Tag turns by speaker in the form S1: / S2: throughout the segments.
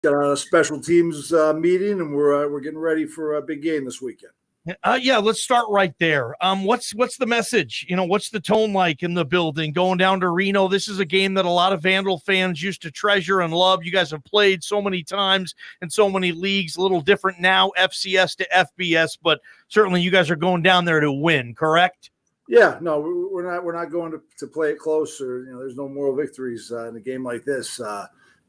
S1: Got a special teams meeting, and we're getting ready for a big game this weekend.
S2: Yeah, let's start right there. What's the message? What's the tone like in the building going down to Reno? This is a game that a lot of Vandal fans used to treasure and love. You guys have played so many times in so many leagues, a little different now, FCS to FBS, but certainly you guys are going down there to win, correct?
S1: Yeah, no, we're not going to play it close, or there's no moral victories in a game like this.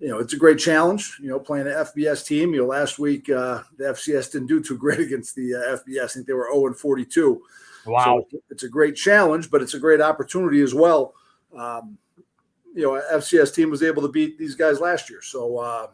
S1: It's a great challenge, playing an FBS team. Last week, the FCS didn't do too great against the FBS. I think they were 0-42.
S2: Wow.
S1: So it's a great challenge, but it's a great opportunity as well. FCS team was able to beat these guys last year. So,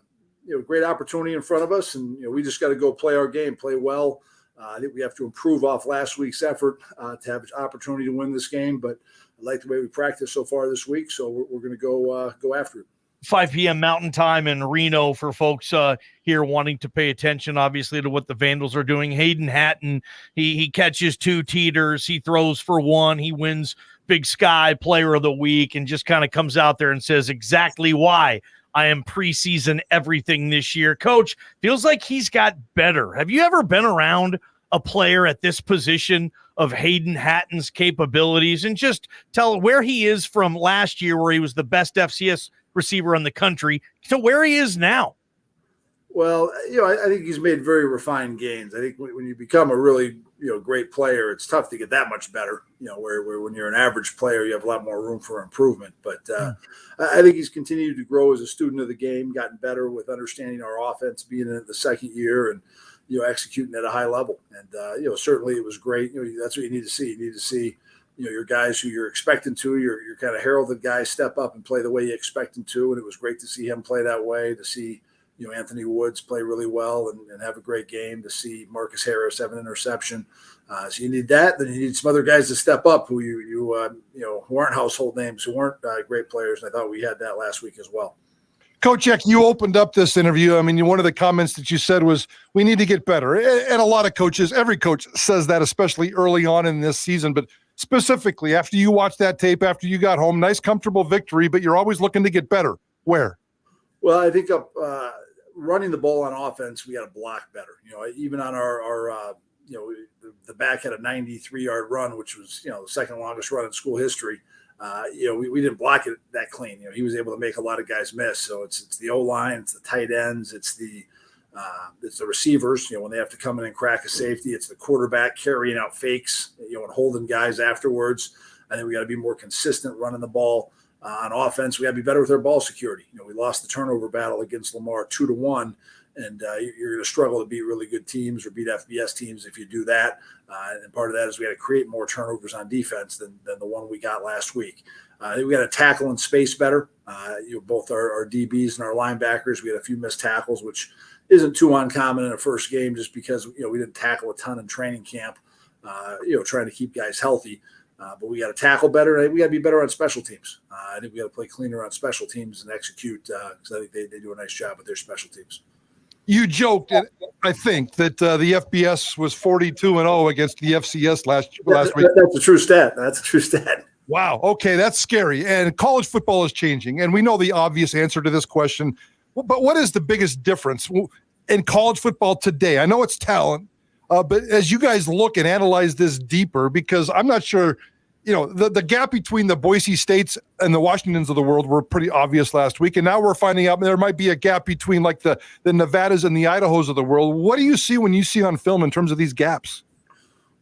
S1: great opportunity in front of us. And, we just got to go play our game, play well. I think we have to improve off last week's effort to have an opportunity to win this game. But I like the way we practiced so far this week. So we're going to go after it.
S2: 5 p.m. Mountain Time in Reno for folks here wanting to pay attention, obviously, to what the Vandals are doing. Hayden Hatton, he catches 2 teeters. He throws for 1. He wins Big Sky Player of the Week and just kind of comes out there and says exactly why I am preseason everything this year. Coach, feels like he's got better. Have you ever been around a player at this position of Hayden Hatton's capabilities, and just tell where he is from last year where he was the best FCS receiver in the country to where he is now?
S1: Well, I think he's made very refined gains. I think when you become a really, great player, it's tough to get that much better, where when you're an average player, you have a lot more room for improvement. But I think he's continued to grow as a student of the game, gotten better with understanding our offense, being in the second year and, executing at a high level. And, certainly it was great. That's what you need to see. You need to see, your guys who you're expecting to, your kind of heralded guys step up and play the way you expect them to. And it was great to see him play that way, to see, Anthony Woods play really well and have a great game, to see Marcus Harris have an interception. So you need that. Then you need some other guys to step up who who aren't household names, who weren't great players. And I thought we had that last week as well.
S3: Coach Eck, you opened up this interview. I mean, one of the comments that you said was, we need to get better. And a lot of coaches, every coach says that, especially early on in this season. But specifically, after you watched that tape, after you got home, nice, comfortable victory, but you're always looking to get better. Where?
S1: Well, I think running the ball on offense, we got to block better. Even on our the back had a 93-yard run, which was, the second longest run in school history. We didn't block it that clean. He was able to make a lot of guys miss. So it's the O-line, it's the tight ends, it's the receivers, when they have to come in and crack a safety. It's the quarterback carrying out fakes, and holding guys afterwards. I think we got to be more consistent running the ball. On offense, we got to be better with our ball security. We lost the turnover battle against Lamar 2-1, and you're going to struggle to beat really good teams or beat FBS teams if you do that. And part of that is we got to create more turnovers on defense than the one we got last week. I think we got to tackle in space better. Both our DBs and our linebackers, we had a few missed tackles, which isn't too uncommon in a first game just because, we didn't tackle a ton in training camp, trying to keep guys healthy. But we got to tackle better. And we got to be better on special teams. I think we got to play cleaner on special teams and execute because I think they do a nice job with their special teams.
S3: You joked, I think, that the FBS was 42-0 against the FCS last week.
S1: That's a true stat. That's a true stat.
S3: Wow. Okay, that's scary. And college football is changing. And we know the obvious answer to this question. But what is the biggest difference in college football today? I know it's talent. But as you guys look and analyze this deeper, because I'm not sure, the gap between the Boise States and the Washingtons of the world were pretty obvious last week. And now we're finding out there might be a gap between like the Nevadas and the Idahos of the world. What do you see when you see on film in terms of these gaps?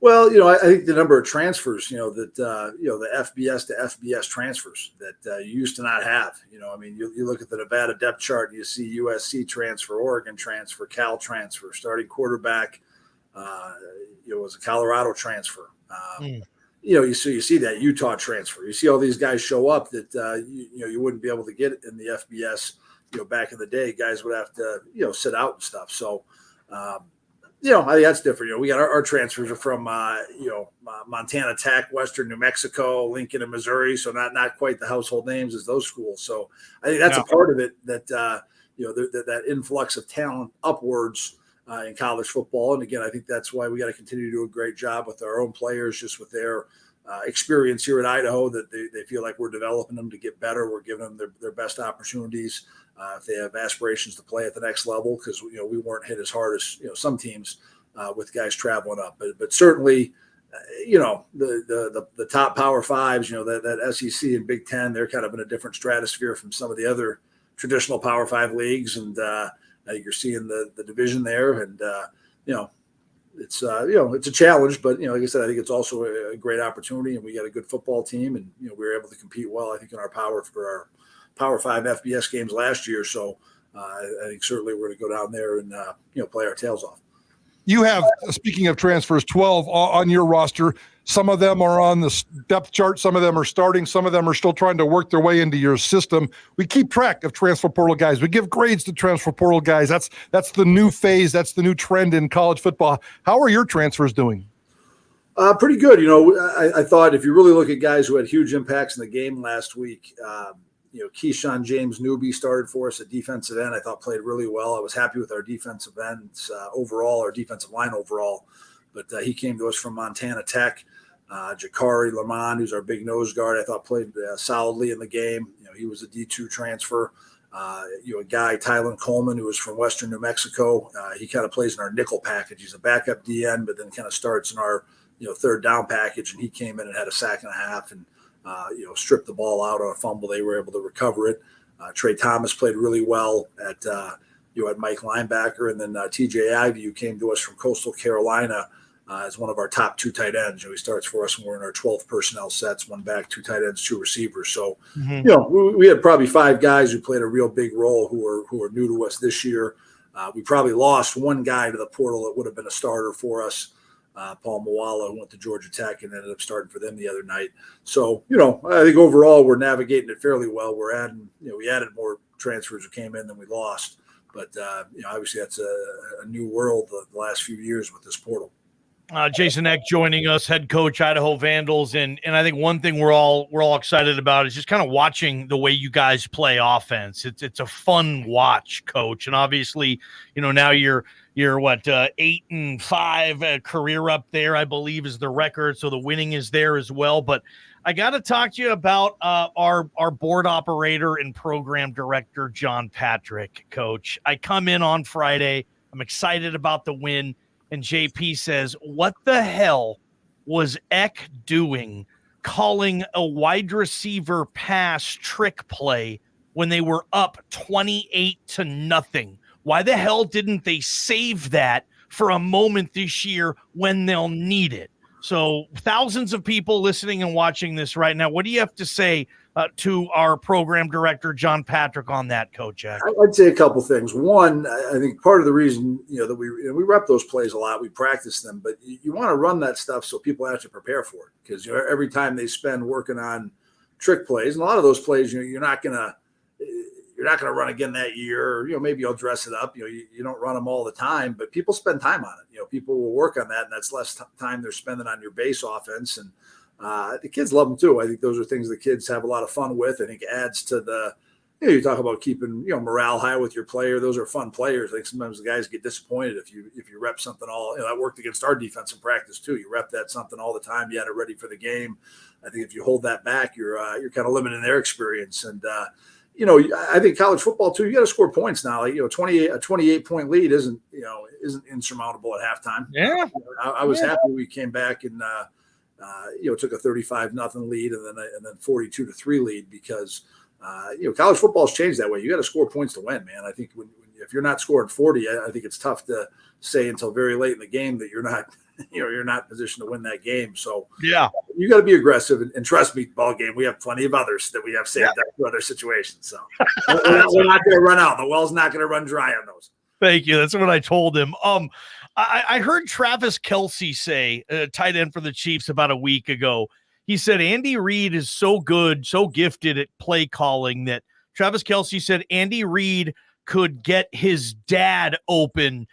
S1: Well, I think the number of transfers, the FBS to FBS transfers that you used to not have. You look at the Nevada depth chart, and you see USC transfer, Oregon transfer, Cal transfer, starting quarterback. It was a Colorado transfer. You see that Utah transfer. You see all these guys show up that you wouldn't be able to get in the FBS. Back in the day, guys would have to sit out and stuff. So I think that's different. We got our transfers are from Montana Tech, Western New Mexico, Lincoln, and Missouri. So not quite the household names as those schools. So I think that's a part of it that that influx of talent upwards. In college football. And again, I think that's why we got to continue to do a great job with our own players, just with their experience here at Idaho that they feel like we're developing them to get better. We're giving them their best opportunities. If they have aspirations to play at the next level, because we weren't hit as hard as some teams with guys traveling up, but certainly the top Power Fives, that SEC and Big Ten, they're kind of in a different stratosphere from some of the other traditional Power Five leagues, and I think you're seeing the division there, and it's it's a challenge, but like I said, I think it's also a great opportunity, and we got a good football team, and we were able to compete well, I think, in our Power Five FBS games last year. So I think certainly we're going to go down there and play our tails off.
S3: You have, speaking of transfers, 12 on your roster. Some of them are on the depth chart. Some of them are starting. Some of them are still trying to work their way into your system. We keep track of transfer portal guys. We give grades to transfer portal guys. That's the new phase. That's the new trend in college football. How are your transfers doing?
S1: Pretty good. I thought if you really look at guys who had huge impacts in the game last week, Keyshawn James Newby started for us at defensive end. I thought played really well. I was happy with our defensive ends overall, our defensive line overall. But he came to us from Montana Tech. Jakari Lamar, who's our big nose guard, I thought played solidly in the game. He was a D2 transfer. A guy, Tylen Coleman, who was from Western New Mexico. He kind of plays in our nickel package. He's a backup DN, but then kind of starts in our third down package. And he came in and had a sack and a half and stripped the ball out on a fumble. They were able to recover it. Trey Thomas played really well at Mike linebacker, and then TJ Ivey, who came to us from Coastal Carolina, as one of our top two tight ends. He starts for us when we're in our 12 personnel sets, one back, two tight ends, two receivers. So, we had probably 5 guys who played a real big role who are new to us this year. We probably lost one guy to the portal that would have been a starter for us. Paul Moala, who went to Georgia Tech and ended up starting for them the other night. So, I think overall we're navigating it fairly well. We're adding, we added more transfers who came in than we lost. But, obviously that's a new world the last few years with this portal.
S2: Jason Eck joining us, head coach, Idaho Vandals. And I think one thing we're all excited about is just kind of watching the way you guys play offense. It's a fun watch, coach. And obviously, now you're 8-5 career up there, I believe, is the record. So the winning is there as well. But I got to talk to you about our board operator and program director, John Patrick, coach. I come in on Friday. I'm excited about the win. And JP says, what the hell was Eck doing calling a wide receiver pass trick play when they were up 28-0? Why the hell didn't they save that for a moment this year when they'll need it? So thousands of people listening and watching this right now, what do you have to say to our program director, John Patrick, on that, Coach Eck?
S1: I'd say a couple things. One, I think part of the reason, that we rep those plays a lot, we practice them, but you want to run that stuff so people have to prepare for it, because every time they spend working on trick plays, and a lot of those plays, you're not going to run again that year, or, maybe you'll dress it up. You don't run them all the time, but people spend time on it. People will work on that, and that's less time they're spending on your base offense. And the kids love them too. I think those are things the kids have a lot of fun with. I think it adds to the, you talk about keeping, morale high with your player. Those are fun players. I think sometimes the guys get disappointed if you rep something all, that worked against our defense in practice too. You rep that something all the time. You had it ready for the game. I think if you hold that back, you're kind of limiting their experience. And, I think college football too, you got to score points now. Like, a 28-point lead isn't insurmountable at halftime.
S2: Yeah.
S1: I was happy we came back and, took a 35-0 lead and then 42-3 lead, because, college football's changed that way. You got to score points to win, man. I think if you're not scoring 40, I think it's tough to say until very late in the game that you're not in position to win that game. So
S2: yeah,
S1: you got to be aggressive, and trust me, ball game, we have plenty of others that we have saved up for other situations. So we're not going to run out. The well's not going to run dry on those.
S2: Thank you. That's what I told him. I heard Travis Kelce say, tight end for the Chiefs, about a week ago. He said Andy Reid is so good, so gifted at play calling, that Travis Kelce said Andy Reid could get his dad open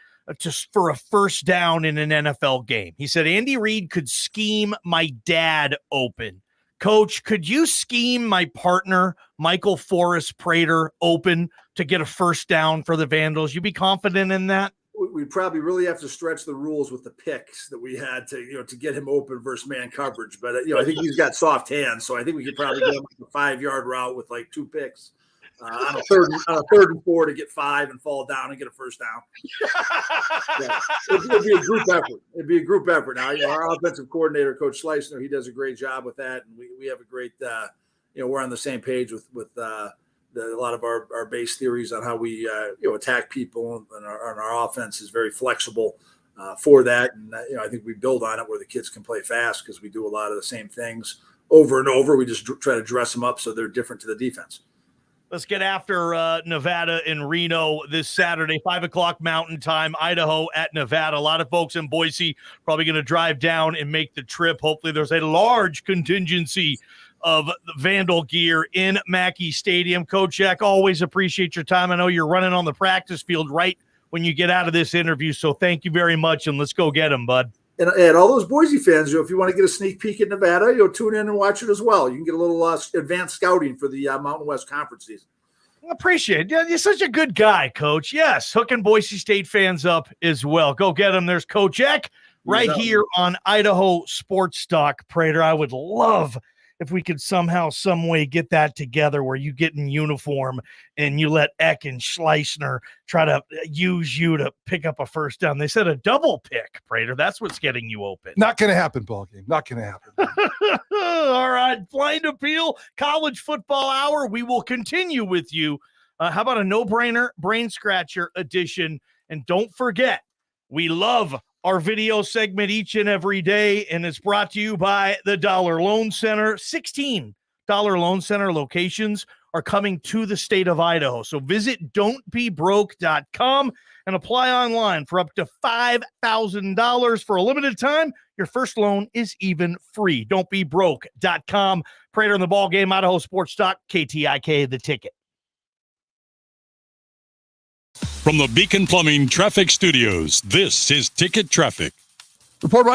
S2: for a first down in an NFL game. He said Andy Reid could scheme my dad open. Coach, could you scheme my partner, Michael Forrest Prater, open to get a first down for the Vandals? You be confident in that?
S1: we'd probably really have to stretch the rules with the picks that we had to get him open versus man coverage. But I think he's got soft hands, so I think we could probably get him like a 5-yard route with like 2 picks on a third and 4 to get 5 and fall down and get a first down. Yeah. It'd be a group effort. It'd be a group effort. Now, our offensive coordinator, Coach Schleissner, he does a great job with that, and we have a great. We're on the same page with a lot of our base theories on how we attack people, and our offense is very flexible for that. And I think we build on it where the kids can play fast because we do a lot of the same things over and over. We just try to dress them up so they're different to the defense.
S2: Let's get after Nevada and Reno this Saturday, 5:00 Mountain Time, Idaho at Nevada. A lot of folks in Boise probably going to drive down and make the trip. Hopefully there's a large contingency of the Vandal gear in Mackey Stadium. Coach Eck, always appreciate your time. I know you're running on the practice field right when you get out of this interview, so thank you very much, and let's go get them, bud.
S1: And all those Boise fans, if you want to get a sneak peek at Nevada, tune in and watch it as well. You can get a little advanced scouting for the Mountain West Conference season.
S2: I appreciate it. You're such a good guy, Coach. Yes, hooking Boise State fans up as well. Go get them. There's Coach Eck right here on Idaho Sports Talk. Prater, I would love if we could somehow, some way get that together where you get in uniform and you let Eck and Schleissner try to use you to pick up a first down. They said a double pick, Prater. That's what's getting you open.
S3: Not going to happen, Ballgame. Not going to happen.
S2: All right. Blind Appeal, College Football Hour. We will continue with you. How about a no-brainer, brain scratcher edition? And don't forget, we love our video segment each and every day, and it's brought to you by the Dollar Loan Center. 16 Dollar Loan Center locations are coming to the state of Idaho. So visit don'tbebroke.com and apply online for up to $5,000 for a limited time. Your first loan is even free. Don'tbebroke.com. Prater in the Ballgame, Idaho Sports Talk, KTIK, The Ticket.
S4: From the Beacon Plumbing Traffic Studios, this is Ticket Traffic.
S5: Report brought to you